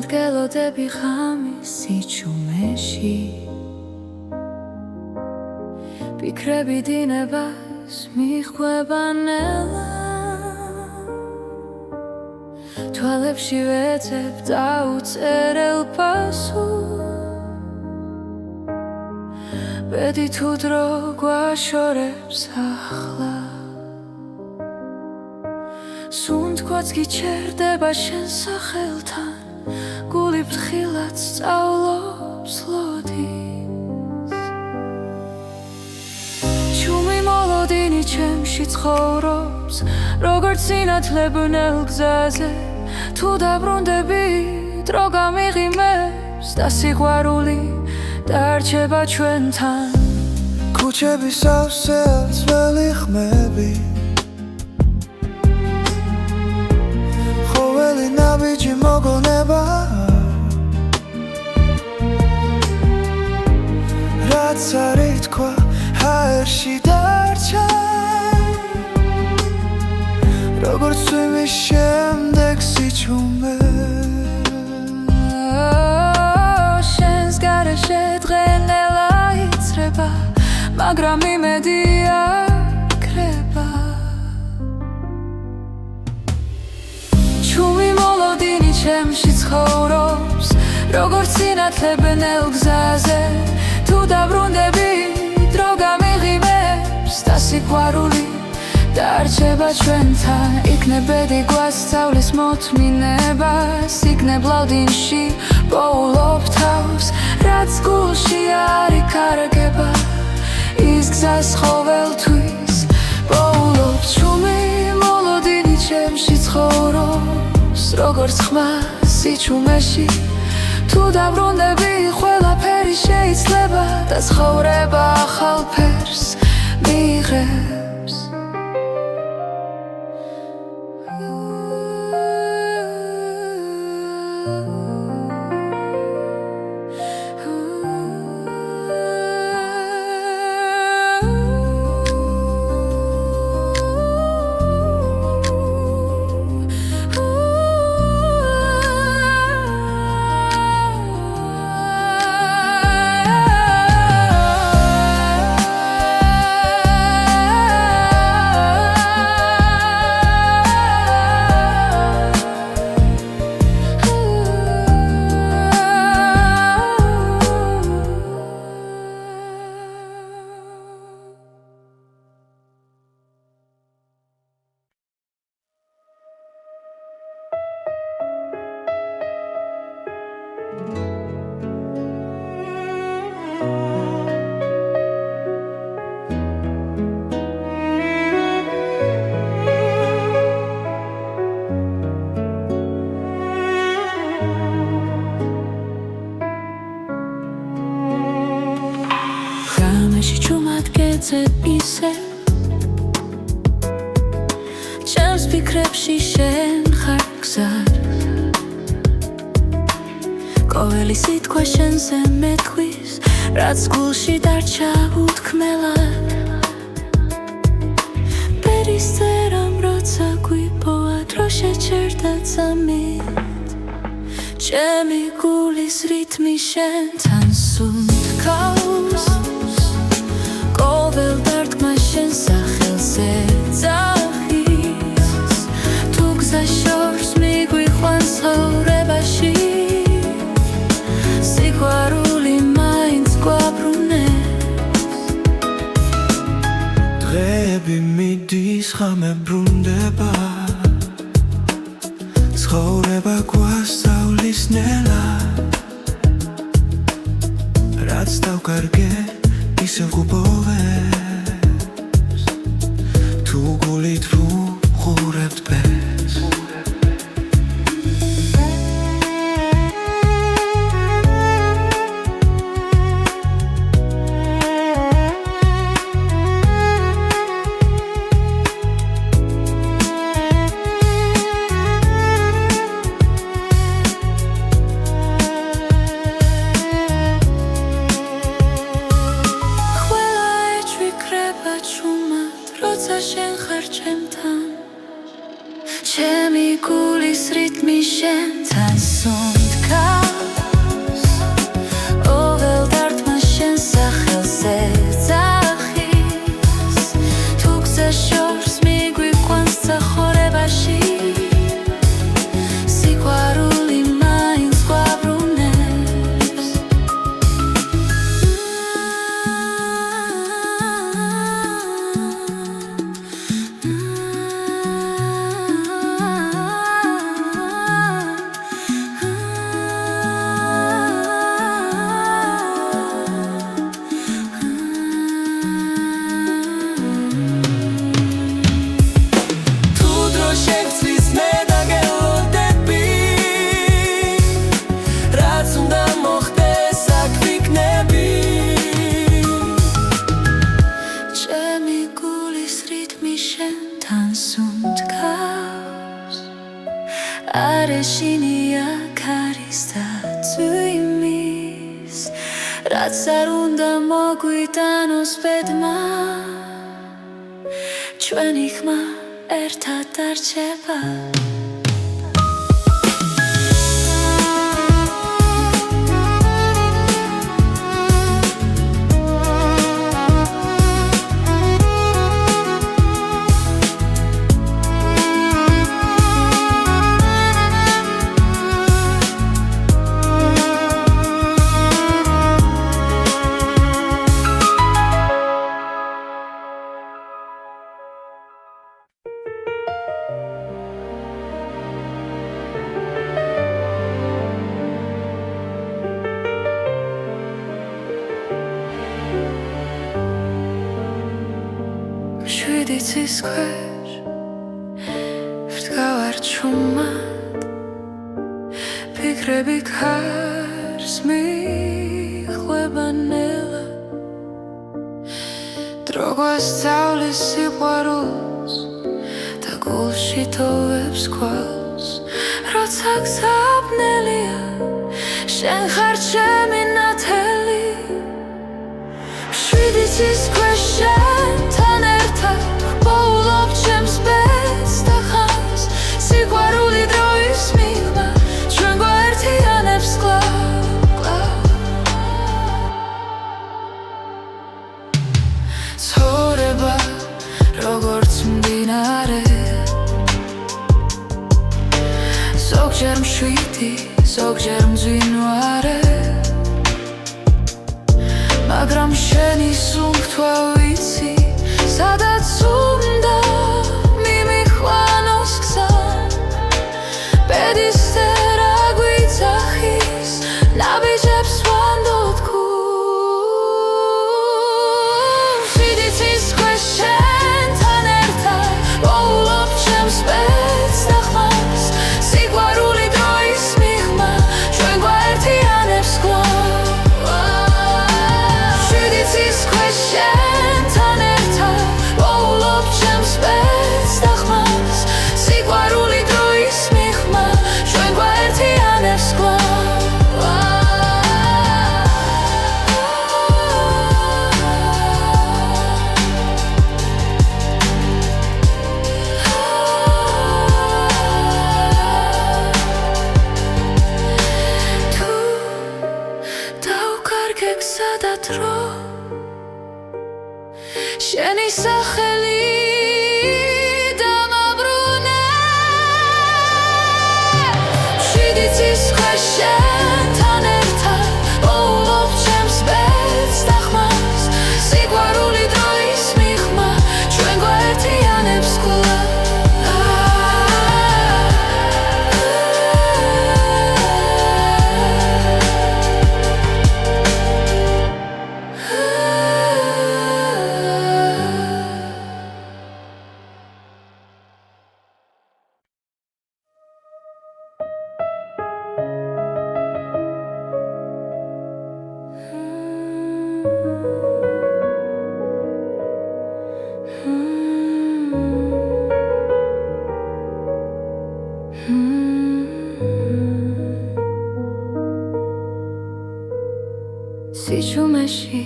მგელოდები ღამის სიჩუმეში ფიქრები დინებას მიხვება ნელა თვალებში ვეძებ დაუწერელ პასუხს ბედი თუ დრო გვაშორებს ახლა სუნთქვაც გიჩერდება შენ სახელთან გული ფრთხილად სწავლობს ლოდინს ჩუმი მოლოდინი ჩემში ცხოვრობს როგორც სინათლებნელ გზაზე თუ დაბრუნდები დრო გამიღიმებს და სიყვარული დარჩება ჩვენთან ქუჩები სავსე ძველი ხმები ხოველი ნაბიჯი მოგონება რაც არ ითქვა ჰაერში დარჩა როგორც წვიმის შემდეგ სიჩუმე შენს გარეშე დღენელა იცრება მაგრამ იმედი არ ქრება ჩუმი მოლოდინი ჩემში ცხოვრობს როგორც სინათლებნელ გზაზე თუ დაბრუნდები დრო გამიღიმებს და სიყვარული დარჩება ჩვენთან იქნებ ბედი გვასწავლის მოთმინებას იქნებ ლავდინში პოულობ თავს რაც გულში არ იკარგება ის გზას ყოველთვის პოულობ ჩუმი მოლოდინი ჩემში ცხოვრობს როგორც ხმა სიჩუმეში თუ დაბრუნდები ყველაფერი შეიძლება და ცხოვრება ახალ ფერს მიიღებს ისე ჩემს ფიქრებში შენ ხარ გზად ყოველი სიტყვა შენზე მეთქვის რაც გულში დარჩა უთქმელად ბერის წერამ როცა გვიპოვა დრო შეჩერდა წამით ჩემი გულის რითმი შენთან სუნთქავს ყოველ დარტყმა შენ სახელზე ძახის თუ გზა შორს მიგვიყვანს ცხოვრებაში სიყვარული მაინც გვაბრუნებს დღეები მიდის ხამე ბრუნდება ცხოვრება გვასწავლის ნელა რაც დავკარგე ისევ გუბოვებს თუ გულით ვუყურებთ ბეს რაც არ უნდა მოგვიტანოს ბედმა ჩვენი ხმა ერთად დარჩება იცის ქვეშ ვდგავარ ჩუმად ფიქრები ქარს მიხვება ნელა დრო გვასწავლის სიყვარულს და გულში თოვებს ქვალს როცა გზაბნელია შენ ხარ ჩემი ნათელი შვიდიცის ქვეშ შენთან ერთად Поулობ ჩემს ბედს და ხანს სიყვარული დროის მიღმა ჩვენ გვაერთიანებს კლავ ცხოვრება როგორც მდინარე ზოგჯერ მშვიდი ზოგჯერ მძვინვარე მაგრამ შენი სუნთქვა ვიცი სადაც უნდა მიმიხვანოს გზა ბედისწერა გვიძახის ნაბიჯებს ვანდოთ გულს შვიდიცის ქვეშ შენთან ერთად მოულობ ჩემს ბედს და ხმას სიყვარული დროის მიღმა ჩვენ გვაერთიანებს კლავ შვიდიცის ქვეშ შენთან ერთად ჩემს ბედს და ხმას სიყვარული დროის მიღმა ჩვენ გვაერთიანებს კლავ თუ დავკარგე გზა და დრო შენი სახელი შენთან ერთად მოულობ ჩემს ბედს და ხმას სიყვარული დროის მიღმა ჩვენ გვაერთიანებს კლავ სიჩუმეში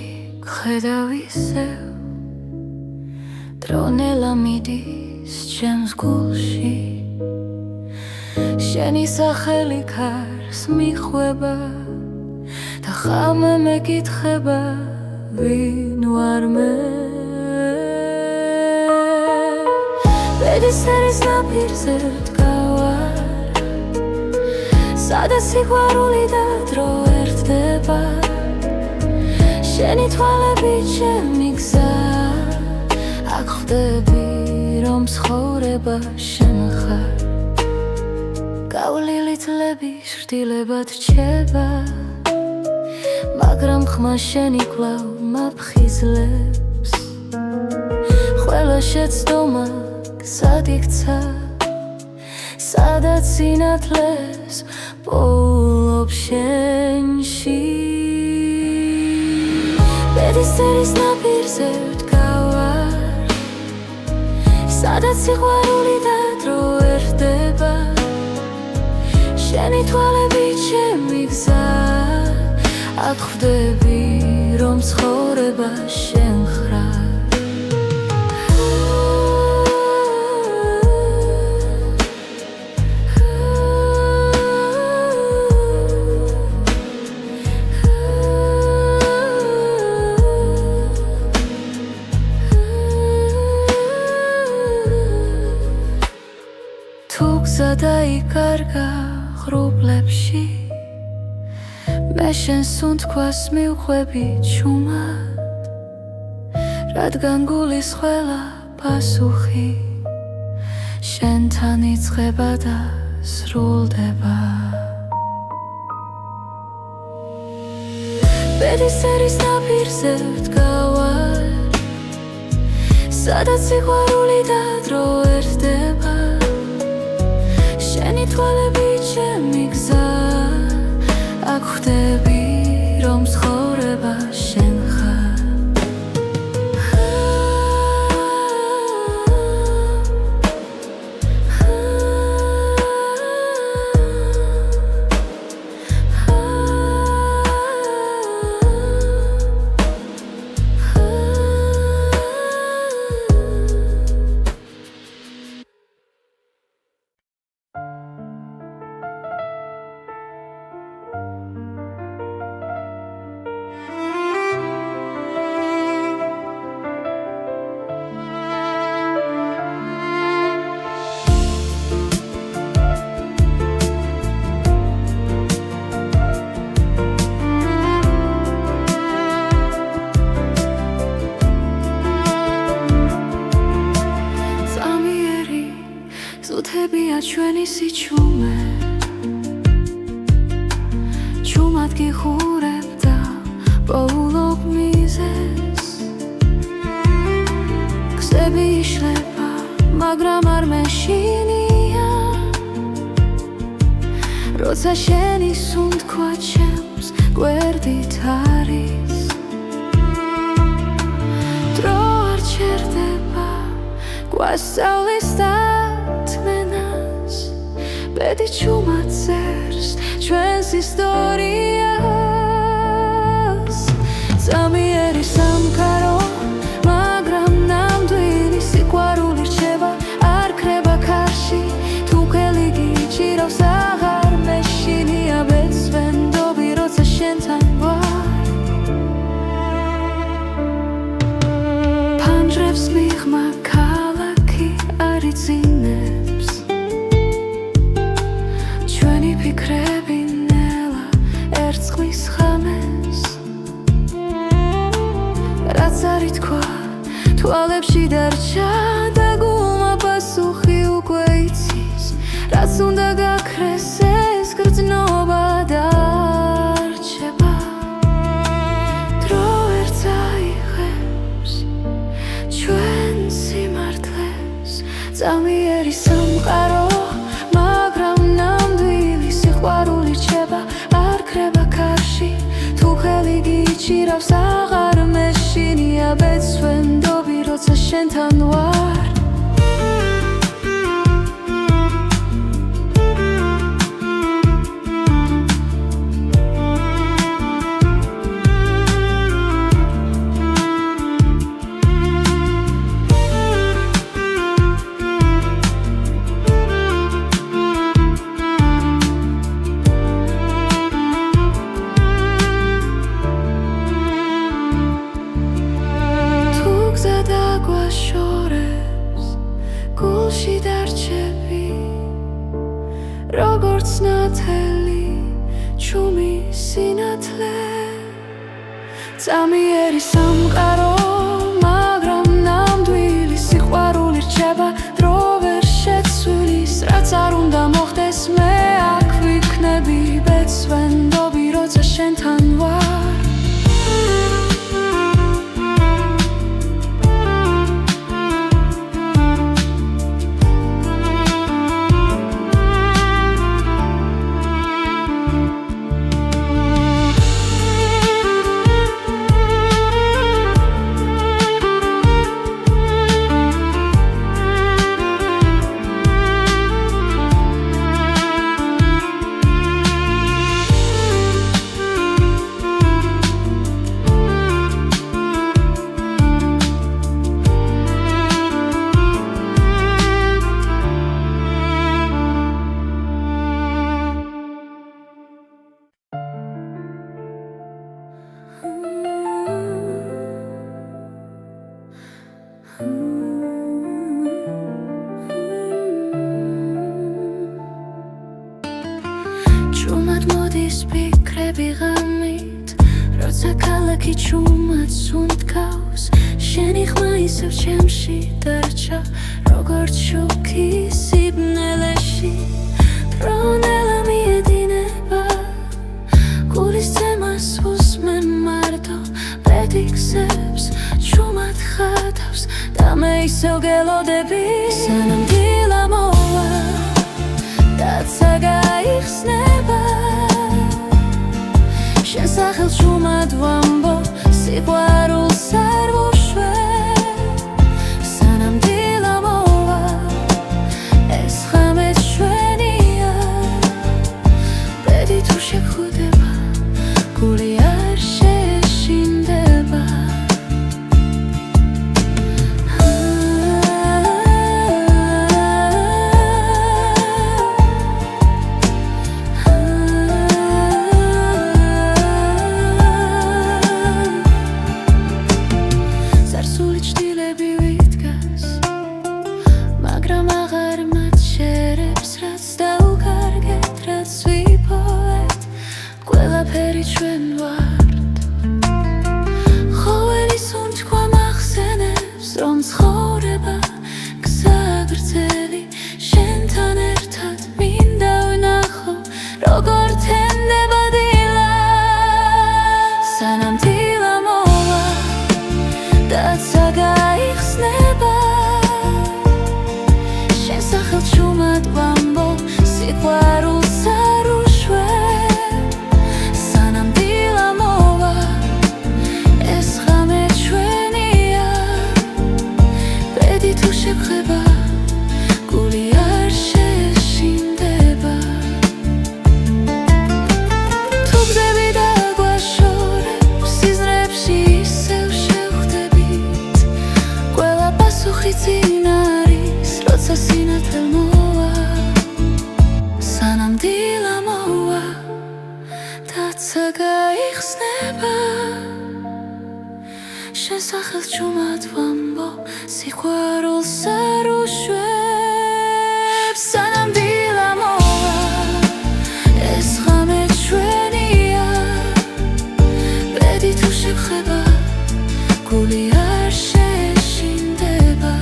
გხედავ ისევ დრონელა მიდის ჩემს გულში შენი სახელი ქარს მიხვება და ხამე მეკითხება ვინ ვარ მე ბედისწერის ნაპირზე ვდგავარ სადაც სიყვარული და დრო ერთდება შენი თვალები ჩემი გზა აქ ხვდები რომ ცხოვრება შენ ხარ გავლილი წლები შრდილებად რჩება მაგრამ ხმა შენი კვლავ მაფხიზლებს ყველა შეცდომა გზად იქცა სადაც სინათლეს პოულობ შენში ბედისწერის ნაპირზე ვდგავარ სადაც სიყვარული და დრო ერთდება შენი თვალები ჩემი გზა აქ ხვდები რომ ცხოვრება შენ ხარ დაიკარგა ღრუბლებში მე შენს უნთქვას მივხვები ჩუმად რადგან გულის ყველა პასუხი შენთან იწყება და სრულდება ბედისერის ნაპირზე ვდგავარ სადაც სიყვარული და დრო ერთდება შენი თვალები ჩემი გზა აქ ხვდები რომ ცხოვრება შენ ხარ ჩვენი სიჩუმე ჩუმად გიხურებ და პოულობ მიზეს გზები იშლება მაგრამ არ მეშინია როცა შენი სუნთქვა ჩემს გვერდით არის დრო არ ჩერდება გვასწავლის ბედი ჩუმად წერს ჩვენს ისტორიას წამიერი სამყარო მაგრამ ნამდვილი სიყვარული რჩება არ ქრება ქარში თუ ხელი გიჭირავს აღარ მეშინია ბეცვენდობი როცა შენთან ვარ ფანჯრებს მიღმა ქალაქი არ იცინებს ფიქრები ნელა ერწყმის ხამეს რაც არ ითქვა თვალებში დარჩა და გულმა პასუხი უკვე იცის რაც უნდა გაქრეს ეს გრძნობა დარჩება დრო ვერ წაიღებს ჩვენ სიმართლეს წამიერი სამყარო სიყვარული რჩება არ ქრება ქარში თუ ხელი გიჭირავს აღარ მეშინია ბეცვენდობი როცა შენთან ვარ გულში დარჩები როგორც ნათელი ჩუმი სინათლე წამიერი სამყარო მაგრამ ნამდვილი სიყვარული რჩება დრო ვერ შეცვლის რაც არ უნდა მოხდეს მე აქ ვიქნები ბეცვენდობი როცა შენთან ვარ ნებები ღამით როცა ქალაქი ჩუმად სუნთქავს შენი ხმა ისევ ჩემში დარჩა როგორც შუქი სიბნელეში პრონელა მიედინება გულის ცემას უსმენ მარტო პედიქსებს ჩუმად ხატავს და მე ისევ გელოდები სანამ დილა მოვა დაცა გაიხსნება შენ სახელს ჩუმად ვამბობ სიყვარულს არ ვუშვებ სანამ დილა მოვა ეს ღამე ჩვენია ბედი თუ შეგხვდება გული არ შეშინდება ყველაფერი ჩვენ ვართ ხოველი სუნთქვა მახსენებს რომ ცხოვრება გზა გრძელი შენთან ერთად მინდა ვნახო როგორ თენდება დილა სანამ დილა მოვა დაცა გაიხსნება შენ სახელს ჩუმად ვამბობ სიყვარულს არ ვუშვებ შეგხვდება გული არ შეშინდება თუ გზები დაგვაშორებ სიზმრებში ისევ შევხვდებით ყველა პასუხი წინ არის როცა სინათლე მოვა სანამ დილა მოვა დაცა გაიხსნება შენ სახელს ჩუმად ვამბობ სიყვარულს არ ვუშვებ სანამ დილა მოვა ეს ღამე ჩვენია ბედი თუ შეგხვდება გული არ შეშინდება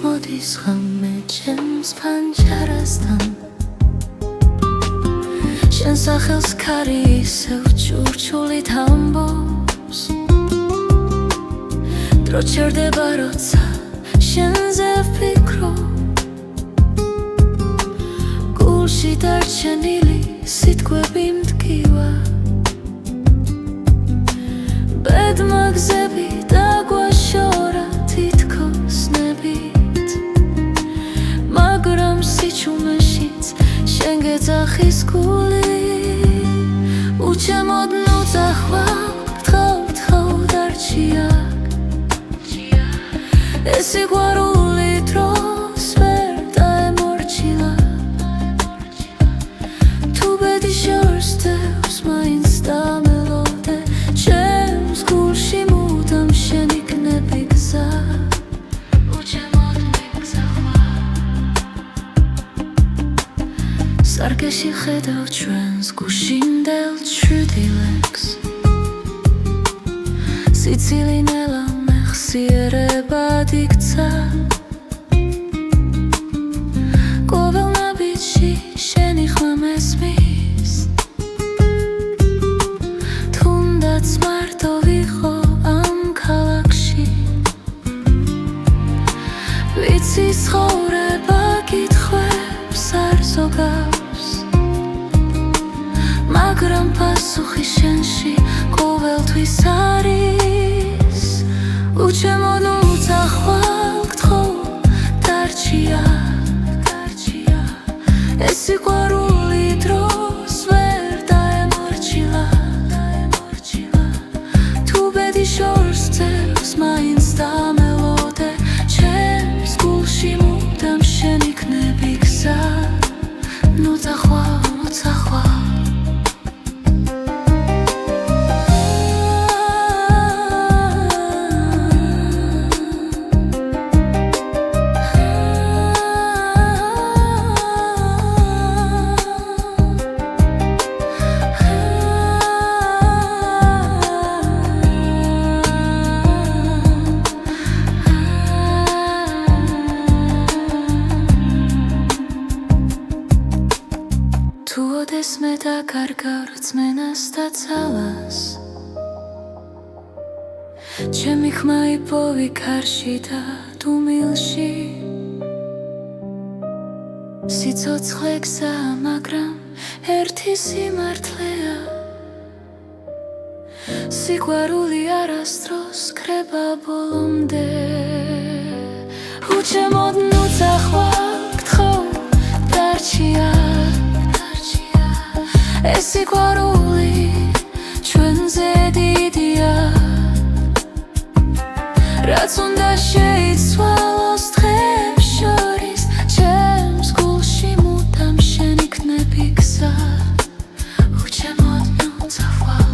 მოდის ღამე ჩემს ფანჯარასთან შენ სახელს ქარი ისევ ჩურჩულით ამბობს დრო ჩერდება როცა შენზე ვფიქრობ გულში დარჩენილი სიტყვები მტკივა ბედმა გზები დაგვაშორა თითქოს ნებით მაგრამ სიჩუმეშიც შენ გეძახის გული უჩემოდ ნუ წახვალ გთხოვ დარჩია ეს სიყვარული დროს ვერ დაემორჩილა თუ ბედი შორსდევს მაინც დამელოდე ჩემს გულში მუდამ შენ იქნები გზა სარკეში ხედავ ჩვენს გუშინდელ ჩრდილებს სიცილი ნელა მეხსიერებად იქცა ყოველ ნაბიჯში შენი ხმა მესმის თუნდაც მარტო ვიყო ამ ქალაქში ვიცი ცხოვრება კითხვებს არ ზოგავს მაგრამ პასუხი შენში ყოველთვის არის უჩემოდ ნუ წახვალ გთხოვ დარჩია ეს სიყვარული თუ ოდეს მე დაკარგავ რწმენას და ძალას ჩემი ხმა იპოვი ქარში და დუმილში სიცოცხლე გზაა, მაგრამ ერთი სიმართლეა სიყვარული არასდროს ქრება ბოლომდე უჩემოდ ნუ წახვალ გთხოვ დარჩია ეს სიყვარული ჩვენზე დიდია რაც უნდა შეიცვალოს დღეებს შორის ჩემს გულში მუდამ შენ იქნები გზა უჩემოდ ნუ წახვალ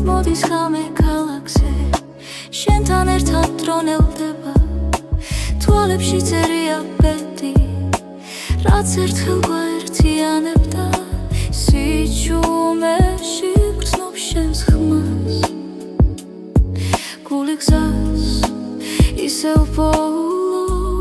მოდის ხამე ქალაქზე შენთან ერთად დრონელდება თვალებში წერია ბედი რაც ერთხელ გვაერთიანებდა სიჩუმეში გრძნობ შენს ხმას გული გზას ისევ პოულობს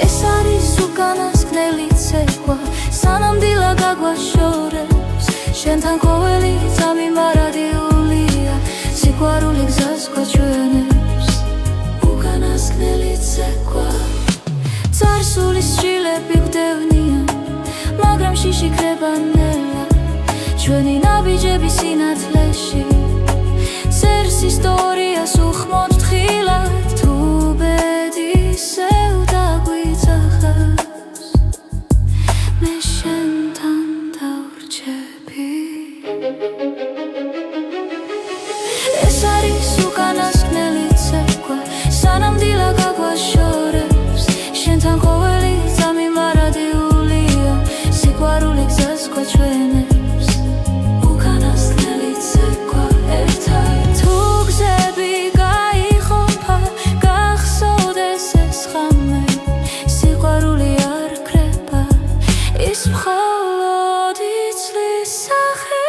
ეს არის უკანასკნელი ცეკვა სანამ დილა გაგვაშორებს შენთან ყოველი წამი მარადიულია სიყვარული გზას გვაჩვენებს უკანასკნელი ცეკვა წარსულის შილები გვდევნიან მაგრამ შიში ქრება ნელა ჩვენი ნაბიჯები სინათლეში წერს ისტორიას უხმოდ თხილად თუ ბედი ისევ დაგვიძახავს ეს არის უკანასკნელი ცეკვა სანამ დილა გაგვაშორებს შენთან ყოველი წამი მარადიულია სიყვარული გზას გვაჩვენებს უკანასკნელი ცეკვა ერთად თუ გზები გაიყოფა გახსოვდეს ეს ხამე სიყვარული არ ქრება ის მხოლოდ იცლის სახე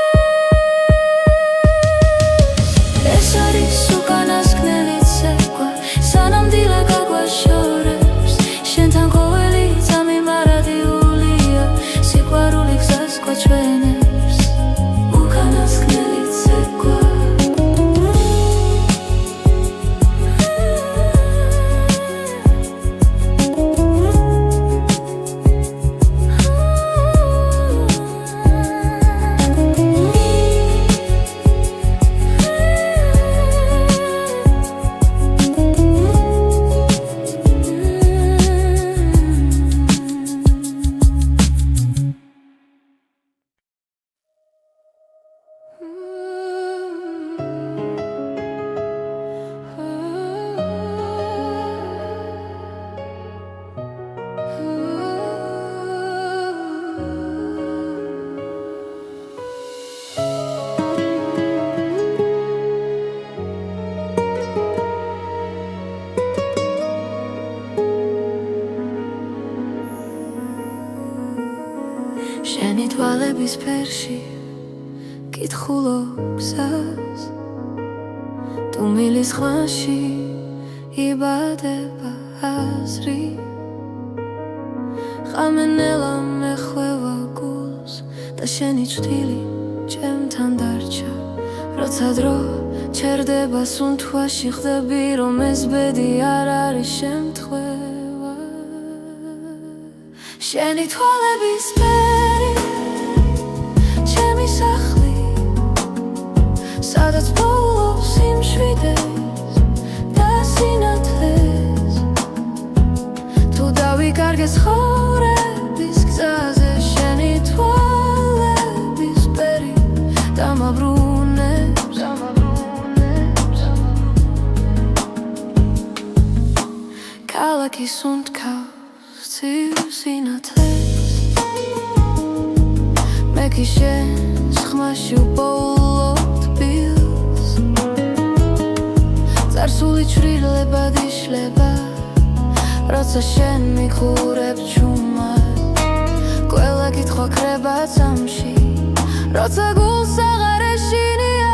შენთან ყოველი წამი მარადიულია სიყვარული გზას გვაჩვენებს უკანასკნელი ცეკვა შენი თვალების ფერში კითხულობ გზას თუ მილის ხმაში იბადება აზრი ხამენელა მეხვევა გულს და შენი ჭრილი ჩემთან დარჩა როცა დრო ჩერდება სუნთქვაში ხდები რომ ეს ბედი არ არის შემთხვევა შენი თვალების ფერი ჩემი სახლი სადაც პოულობს სიმშვიდეს და სინათლეს თუ დავიკარგე ცხოვრების გზაზე შენი თვალების ფერი დამაბრუნებს ქალაქის უნდკავს ცივ სინათლეს მე კი შენს ხმაში ვპოულობ თბილს წარსული ჩრდილებად იშლება როცა შენ მიხურებ ჩუმად ყველა კითხვა ქრება წამში როცა გულს აღარ ეშინია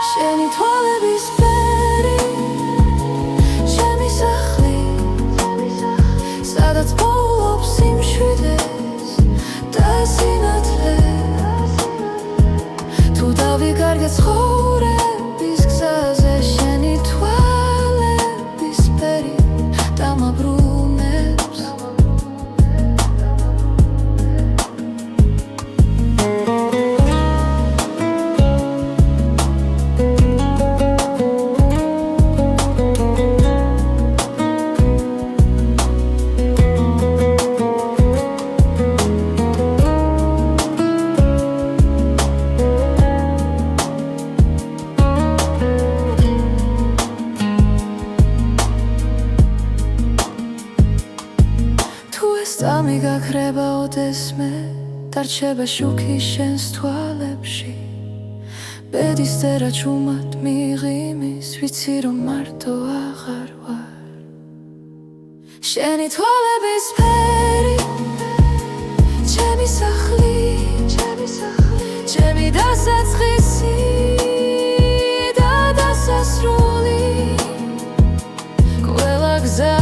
შენი თვალების ფერი ჩემი სახლი სადაც პოულობს სიმშვიდეს და სინათლეს თუ დავიკარგე ცხოვრების გზაზე შენი თვალების ფერი დამაბრუნებს წამი გაქრება ოდესმე დარჩება შუქი შენს თვალებში ბედის წერა ჩუმად მიღიმის ვიცი რომ მარტო აღარ ვარ შენი თვალების ფერი ჩემი სახლი ჩემი დასაწყისი და დასასრული ყველა გზა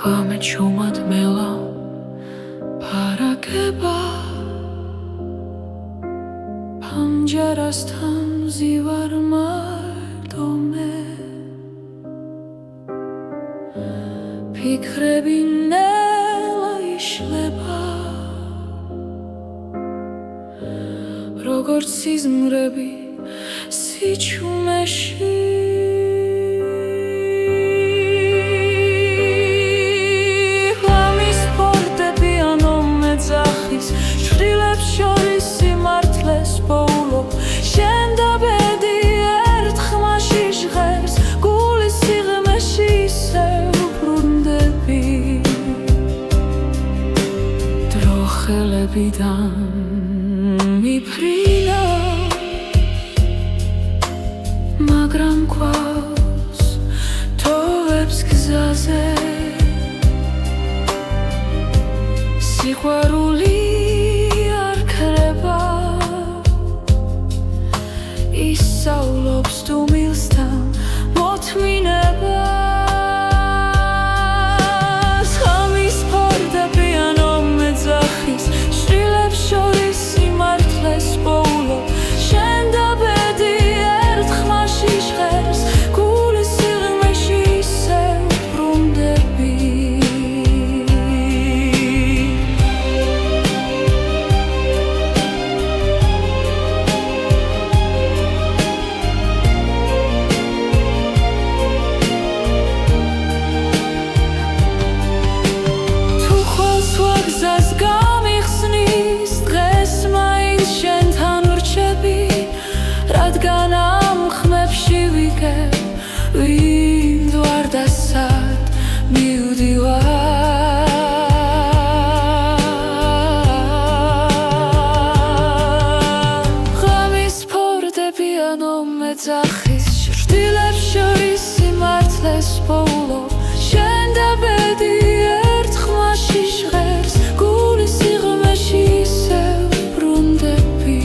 ღამე ჩუმად მელა ფარაგება პანჯარასთან მზივარ მარტო მე ფიქრები ნელა იშლება როგორც სიზმრები სიჩუმეში ჩრდილებს შორის სიმართლეს პოულობ შენ და ბედი ერთ ხმაში ჟღერს გულის სიღრმეში ისევ ბრუნდები დრო ხელებიდან მიფრინა მაგრამ გვაქვს თოვებს გზაზე სიყვარული ისავლობს თუმილსთან მოთმინებას ღამის ფარდაპირანო მეძახის შრილებს შორის სიმართლეს პოულობ შენ და ბედი ერთ ხმაში ვიდგებ ვინ ვარ და სად მივდივარ ღამის ფორტეპიანო მეძახის ჭრდილებს შორის სიმართლეს პოულობ შენ და ბედი ერთ ხმაში ჟღერს გულის სიღრმეში ისევ ბრუნდები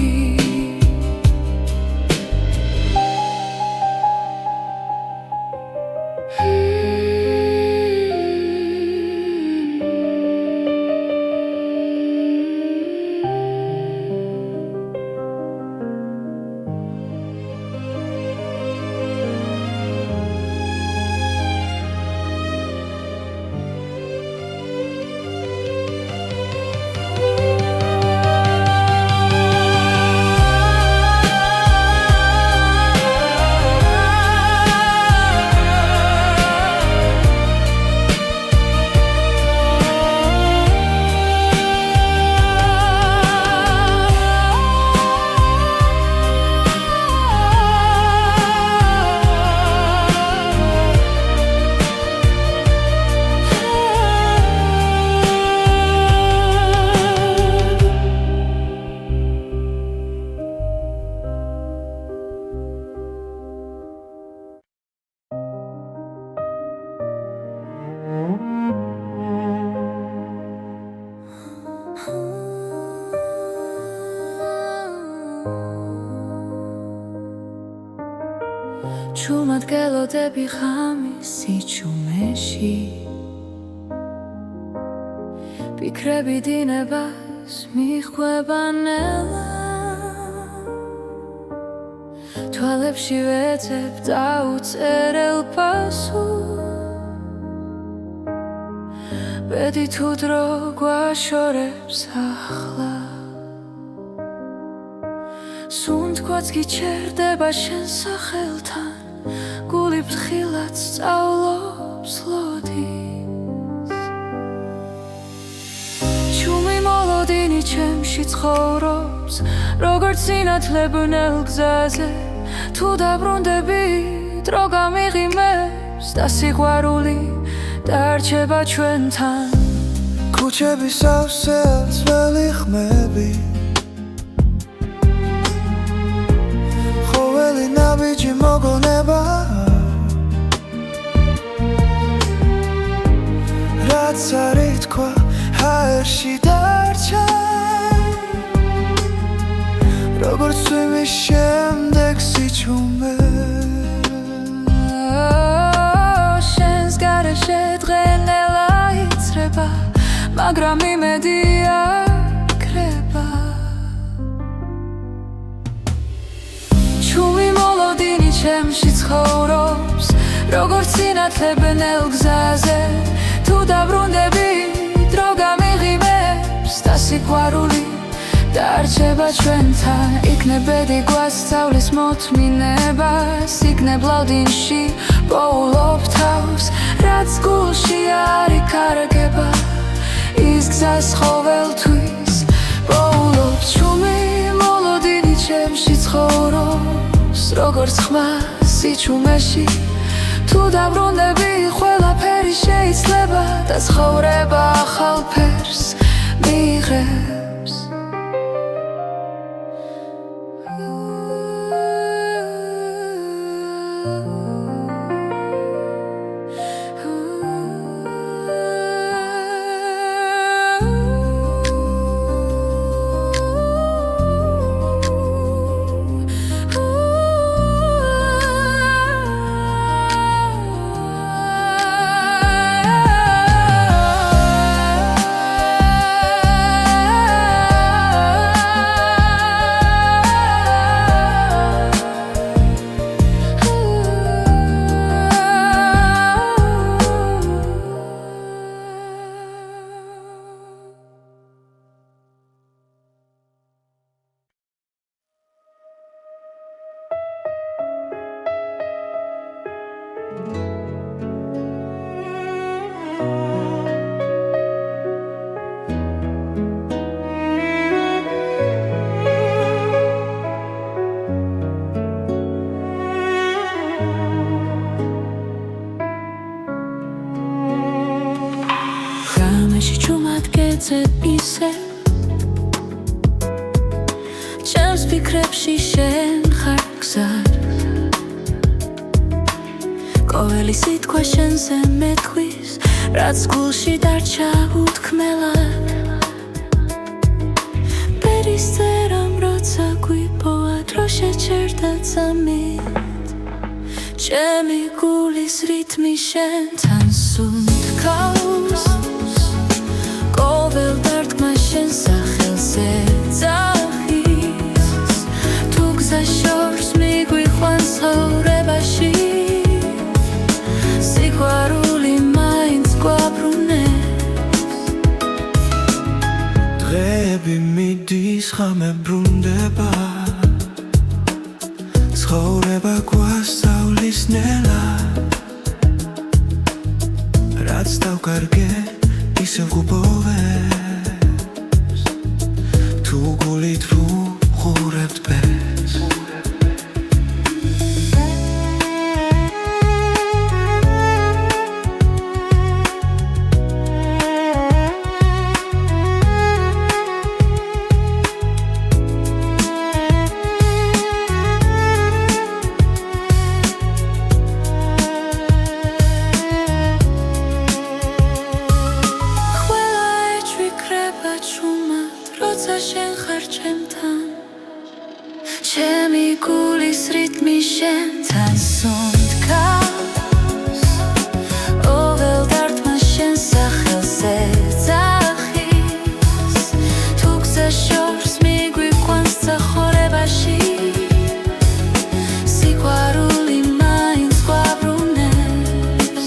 ჩუმად გელოდები ღამის სიჩუმეში ფიქრები დინებას მიხვება ნელა თვალებში ვეძებ დაუწერელ პასუხს ბედი თუ დრო გვაშორებს ახლა სუნთქვაც გიჩერდება შენ სახელთან გული ფრთხილად სწავლობს ლოდინს ჩუმი მოლოდინი ჩემში ცხოვრობს როგორც სინათლებნელ გზაზე თუ დაბრუნდები დრო გამიღიმებს და სიყვარული დარჩება ჩვენთან ქუჩები სავსე ძველი ხმები ხოველი ნაბიჯი მოგონება რაც არ ითქვა ჰაერში დარჩა როგორც წვიმის შემდეგ სიჩუმე შენს გარეშე დღენელა იცრება მაგრამ იმედი არ ქრება ჩუმი მოლოდინი ჩემში ცხოვრობს როგორც სინათლებნელ გზაზე თუ დაბრუნდები დრო გამიღიმებს და სიყვარული დარჩება ჩვენთან იქნებ ბედი გვასწავლის მოთმინებას იქნებ ლავდინში პოულობ თავს რაც გულში არ იკარგება ის გზას ყოველთვის პოულობ ჩუმი მოლოდინი ჩემში ცხოვრობს როგორც ხმა სიჩუმეში თუ დაბრუნდები ყველაფერი შეიძლება და ცხოვრება ახალ ფერს მიიღებს მეცე ისე ჩემს ფიქრებში შენ ხარ გზად ყოველი სიტყვა შენზე მეთქვის რაც გულში დარჩა უთქმელად პერისტერამ როცა გვიპოვა დრო შეჩერდა წამით ჩემი გულის რითმი შენთან სუნთქავს ყოველ დარტყმა შენ სახელზე ძახის თუ გზა შორს მიგვიყვანს ცხოვრებაში სიყვარული მაინც გვაბრუნებს დღეები მიდის ხამე ბრუნდება ცხოვრება გვასწავლის ნელა რაც დავკარგე ისევ გუბოვებს თუ გულით ვუყურებთ ბეს შენ ხარ ჩემთან ჩემი გულის რითმი შენთან სუნთქავს ყოველ დარტყმა შენ სახელზე ძახის თუ გზა შორს მიგვიყვანს ცხოვრებაში სიყვარული მაინც გვაბრუნებს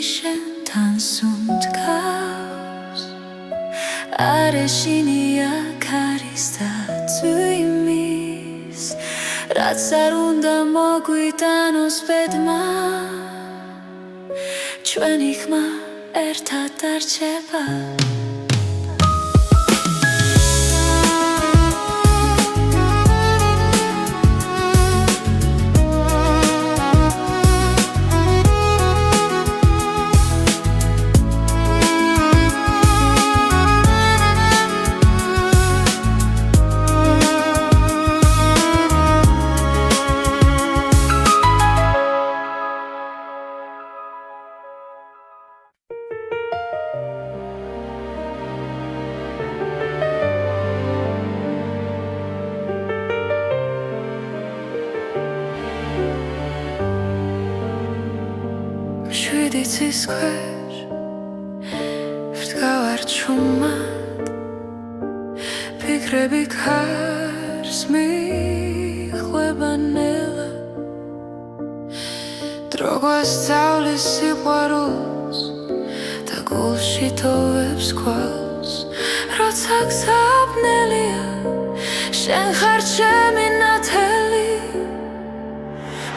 შენთან სუნთქავს არეშინია ქარის და წვიმის რაც არ უნდა მოგვიტანოს ბედმა ჩვენი ხმა ერთად დარჩება შვიდი ცის ქვეშ ვდგავარ ჩუმად ფიქრები ქარს მიხვება ნელა დრო გვასწავლის სიყვარულს და გულში თოვებს ქვალს როცა გზაბნელია შენ ხარ ჩემი ნათელი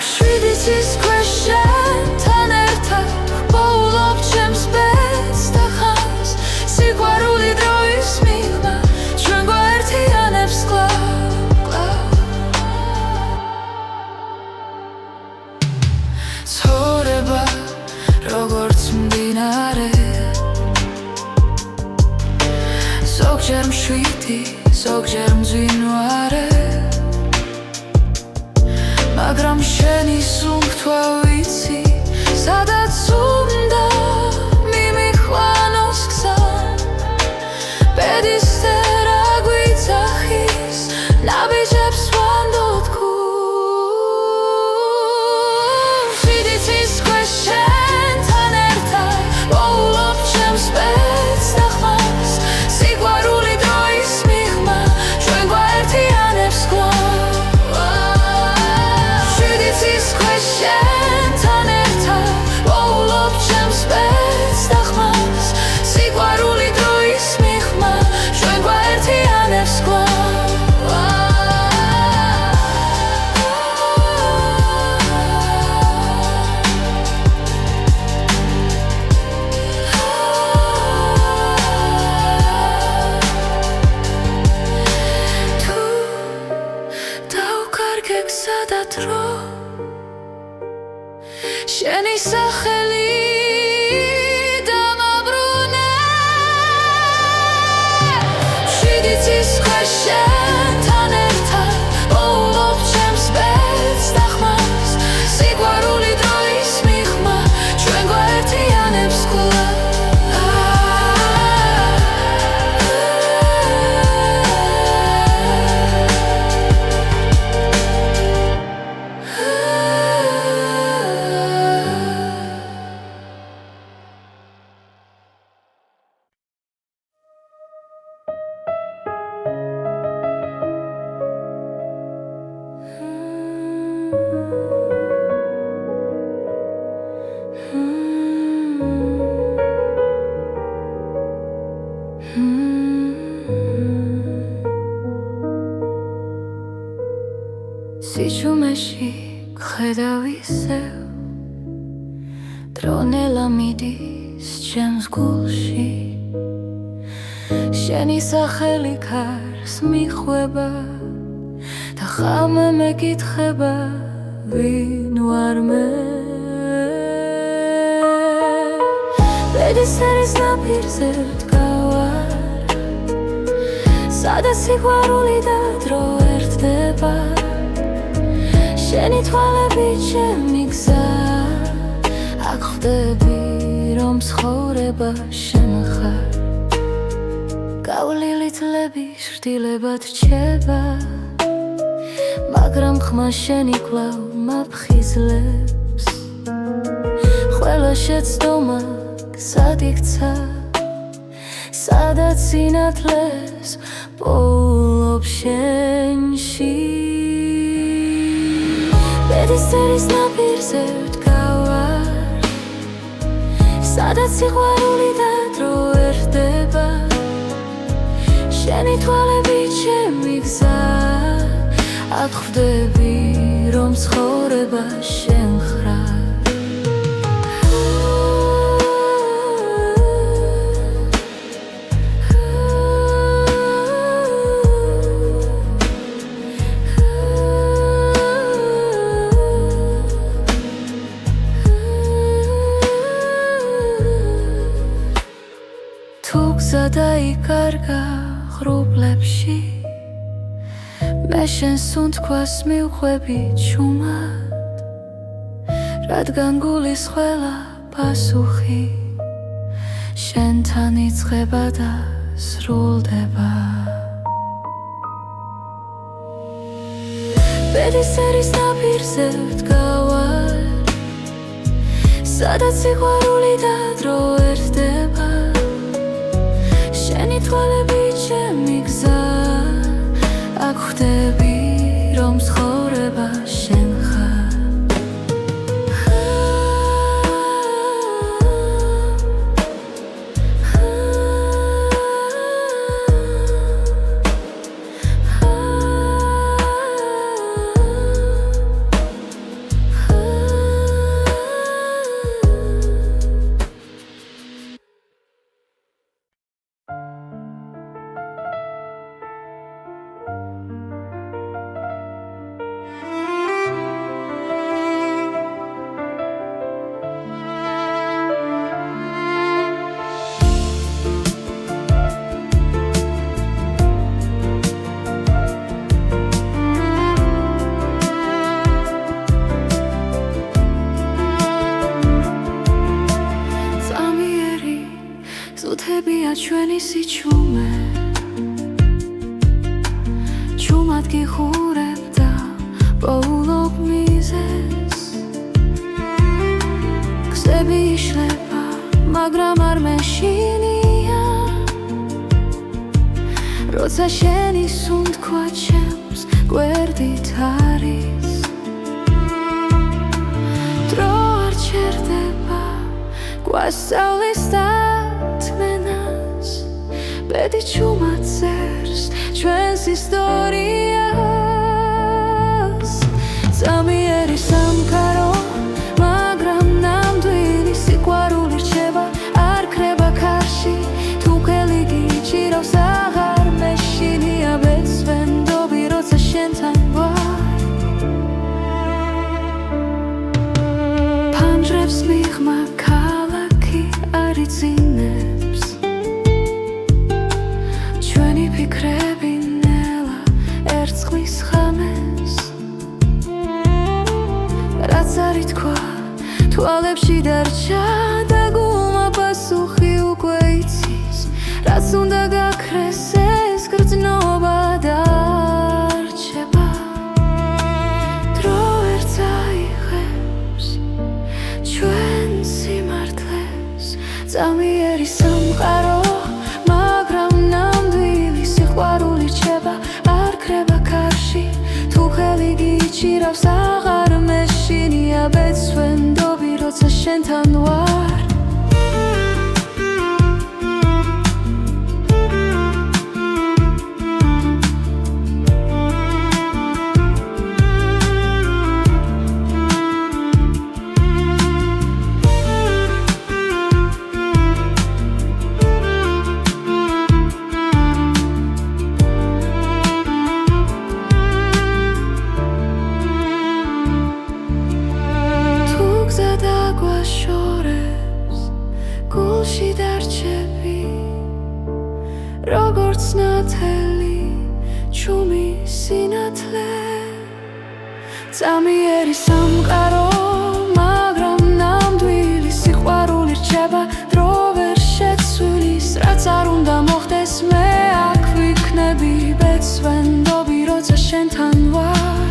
შვიდი ცის ქვეშ შენთან ერთად ვპოულობ ჩემს ბედს და ხანს სიყვარული დროის მიღმა ჩვენ გვაერთიანებს კვლავ ცხოვრება როგორც მდინარე ზოგჯერ მშვიდი ზოგჯერ მძვინვარე მაგრამ შენი სუნთქვა ვიცი სადაც უნდა მიმიყვანოს გზა პედისტერა გვიძახის ნაბიჯებს ვანდოთ გულს შვიდი ცის ქვეშ შენთან ერთად ვპოულობ ჩემს ბედს და ხმას სიყვარული დროის მიღმა ჩვენ გვაერთიანებს კვლავ შვიდი ცის ქვეშ შენთან მე შენთან ერთად პოულობ ჩემს ბედს და ხმას სიყვარული დროის მიღმა ჩვენ გვაერთიანებს კვლავ სიჩუმეში გხედავ ისევ დრონელა მიდის ჩემს გულში შენი სახელი ქარს მიხვება და ხამე მეკითხება ვინ ვარ მე ბედის ერის ნაპირზე ვდგავარ სადაც სიყვარული და დრო ერთდება შენი თვალები ჩემი გზა აქ ხვდები რომ ცხოვრება შენ ხარ გავლილი თლები შრდილებად რჩება მაგრამ ხმა შენი კვლავ მაფხიზლებს ყველა შეცდომა გზად იქცა სადაც სინათლეს პოულობ შენში ბედის ერის ნაპირზე ვდგავარ სადაც სიყვარული და დრო ერთდება შენი თვალები ჩემი გზა აქ ხვდები რომ ცხოვრება შენ ხარ დაიკარგა ღრუბლებში მე შენს უთქვას მივხვები ჩუმად რადგან გულის ყველა პასუხი შენთან იწყება და სრულდება ბედის ერის ნაპირზე ვდგავარ სადაც სიყვარული და დრო ერთდება შენი თვალები ჩემი გზა აქ ხვდები რომ ცხოვრება შენ ხარ ჩვენი სიჩუმე ჩუმად გიხურებ და პოულობ მიზეს გზები იშლება მაგრამ არ მეშინია როცა შენი სუნთქვა ჩემს გვერდით არის დრო არ ჩერდება გვასწავლის ბედი ჩუმად წერს ჩვენს ისტორიას წამიერი სამყარო მაგრამ ნამდვილი სიყვარული რჩება არ ქრება ქარში თუ ხელი გიჭირავს აღარ მეშინია ბეცვენდობი როცა შენთან ვარ ფანჯრებს მიღმა ქალაქი არ იცინებს ფიქრები თვალებში დარჩა და გულმა პასუხი უკვე იცის რაც უნდა გაქრეს ეს გრძნობა დარჩება დრო ვერ წაიღებს ჩვენ სიმართლეს წამიერი სამყარო მაგრამ ნამდვილი სიყვარული რჩება არ ქრება ქარში თუ ხელი გიჭირავს აღარ მეშინია ბეცვენდობი როცა შენთან ვარ გულში დარჩები როგორც ნათელი ჩუმი სინათლე წამიერი სამყარო მაგრამ ნამდვილი სიყვარული რჩება დრო ვერ შეცვლის რაც არ უნდა მოხდეს მე აქ ვიქნები ბეცვენდობი როცა შენთან ვარ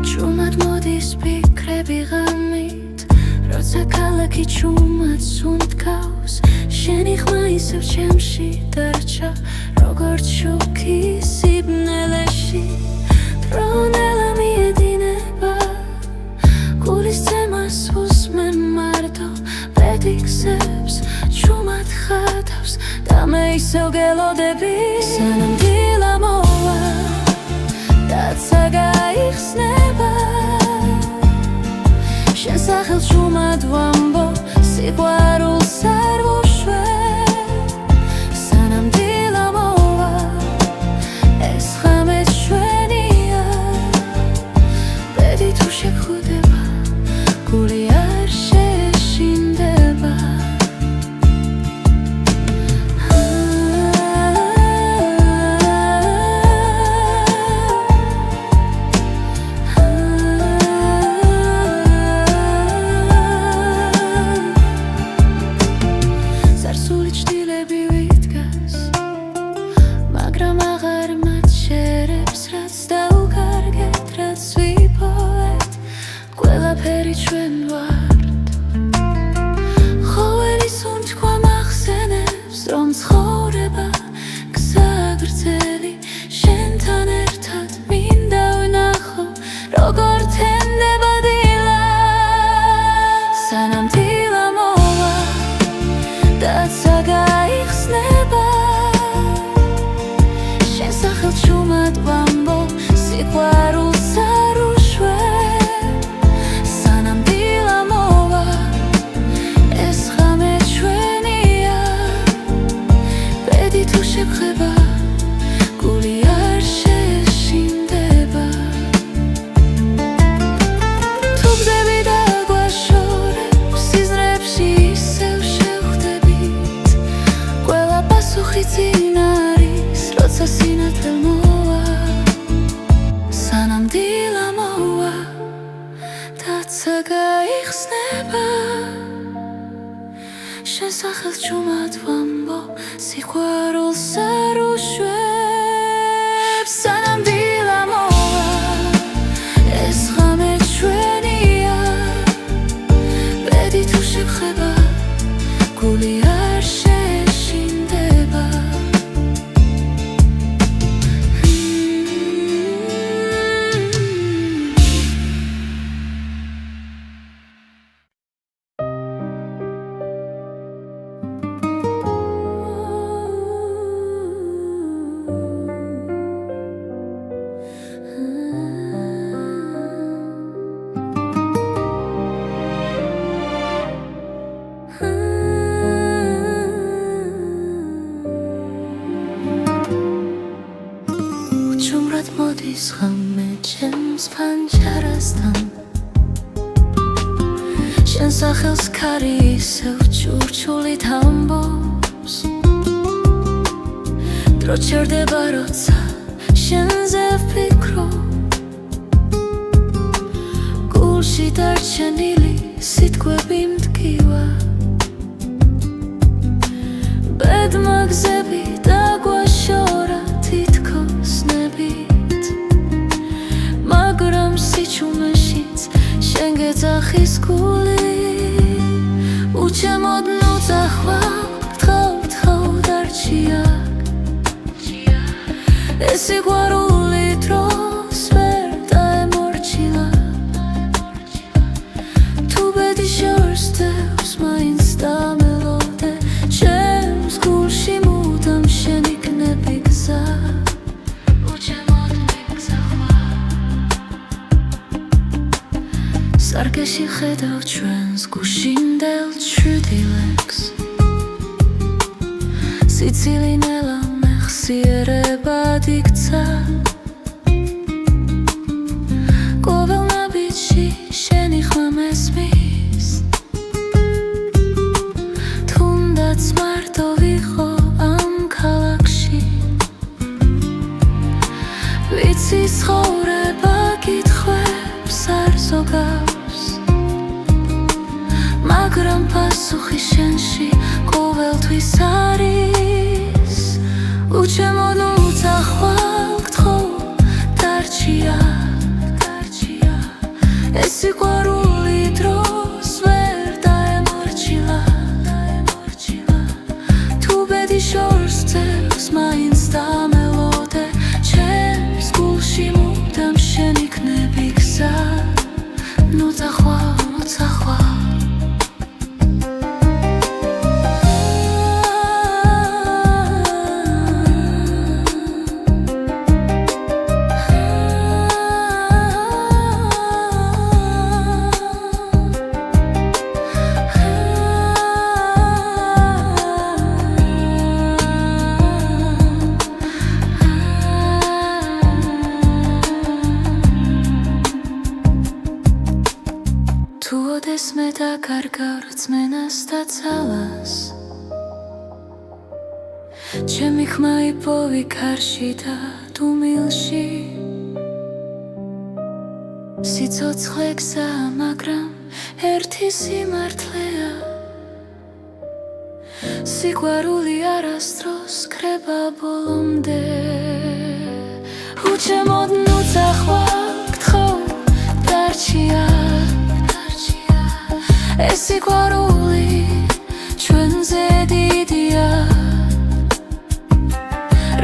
ჩუმად მოდის ფიქრები ღამით როცა ქალაქი ჩუმად სუნთქავს შენი ხმა ისევ ჩემში დარჩა როგორც შუქი სიბნელეში დრონელა მიედინება გულის ცემას უსმენ მარტო პედიქსებს ჩუმად ხატავს და მე ისევ გელოდები სანამ დილა მოვა დაცა გაიხსნება შენ სახელს ჩუმად ვამბო სიყვარულს არ ვუშვებ სანამ დილა მოვა ეს ღამე ჩვენია ბედი თუ შეგხვდება გული არ შეშინდება ყველაფერი ჩვენ ვართ ხოველი სუნთქვა მახსენებს რომ ცხოვრება გზა გრძელი შენთან ერთად მინდა ვნახო როგორ თენდება დილა სანამ დილა მოვა დაცა გაიხსნება შენ სახელს ჩუმად ვამბო სიყვარულს არ ვუშვებ შეგხვდება გული არ შეშინდება თუ გზები დაგვაშორებ სიზმრებში ისევ შევხვდებით ყველა პასუხი წინ არის როცა სინათლე მოვა სანამ დილა მოვა დაცა გაიხსნება შენ სახელს ჩუმად ვამბო სიყვარულს არ ვუშვებ სანამ დილა მოვა ეს ღამე ჩვენია ბედი თუ შეგხვდება გული არ შეშინდება ჩემს ფანჯარასთან შენ სახელს ქარი ისევ ჭურჭულით ამბობს დრო ჩერდება როცა შენზე ვფიქრობ გულში დარჩენილი სიტყვები მტკივა ბედმა გზები დაგვაშორა თითქოს ნებით მაგრამ სიჩუმეშიც შენ გეძახის გული უჩემოდ ნუ წახვალ თხავ დარჩია ეს სიყვარული დროს ვერ დაემორჩილა თუ ბედი შორს დევს მაინც დამელოდე ჩემს გულში მუდამ შენ იქნები გზა უჩემოდ მიგზახვარ სარკეში ხედავ ჩვენს გუშინდელ ჩრდილებს სიცილინელა მეხსიერებად იქცა ყოველ ნაბიჯში შენი ხმა მესმის თუნდაც მარტო ვიყო ამ ქალაქში ვიცი ცხოვრება კითხვებს არ ზოგავს მაგრამ პასუხი შენში ყოველთვის არის უჩემოდ ნუ წახვალ გთხოვ დარჩია ეს სიყვარული დროს ვერ დაემორჩილა თუ ბედი შორს ძევს მაინც დამელოდე ჩემს გულში მუდამ შენ იქნები გზა ნუ წახვალ თუ ოდეს მე დაკარგავ რწმენას და ძალას ჩემი ხმა იპოვი კარში და დუმილში სიცოცხლე გზაა მაგრამ ერთი სიმართლეა სიყვარული არასდროს ქრება ბოლომდე უჩემოდ ნუ წახვალ გთხოვ დარჩია ეს სიყვარული ჩვენზე დიდია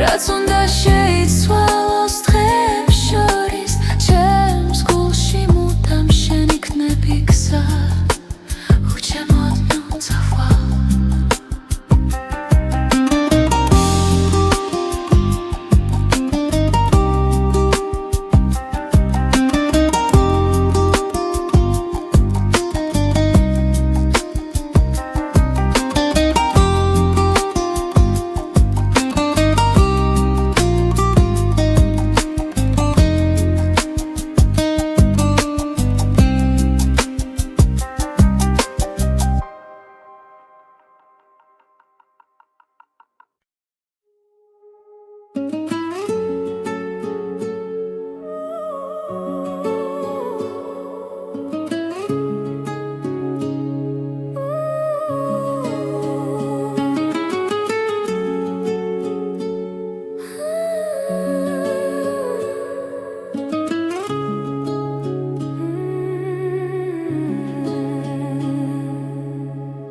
რაც უნდა შეიცვალოს დღეებს შორის ჩემს გულში მუდამ შენ იქნები გზა უჩემოდ ნუ წახვალ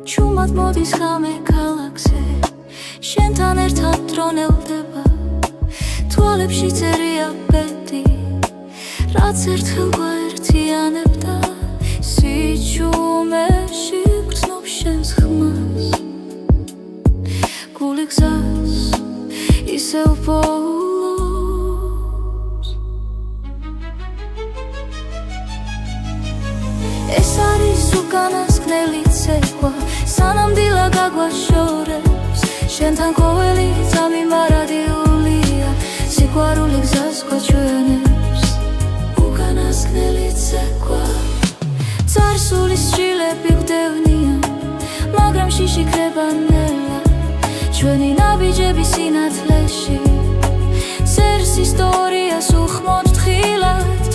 ჩუმად მოდის ღამე ქალაქზე შენთან ერთად დრონელდება თვალებში წერია ბედი რაც ერთხელ გვაერთიანებდა სიჩუმეში გრძნობ შენს ხმას გული გზას ისევ პოულობს ეს არის უკანასკნელი ცეკვა სანამ დილა გაგვაშორებს შენთან ყოველი წამი მარადიულია სიყვარული გზას გვაჩვენებს უკან მოცეკვა წარსულის შილები ვდევნია მაგრამ შიშიქრება ნელა ჩვენი ნაბიჯების სინათლეში წერს ისტორიას უხმოდ თხილად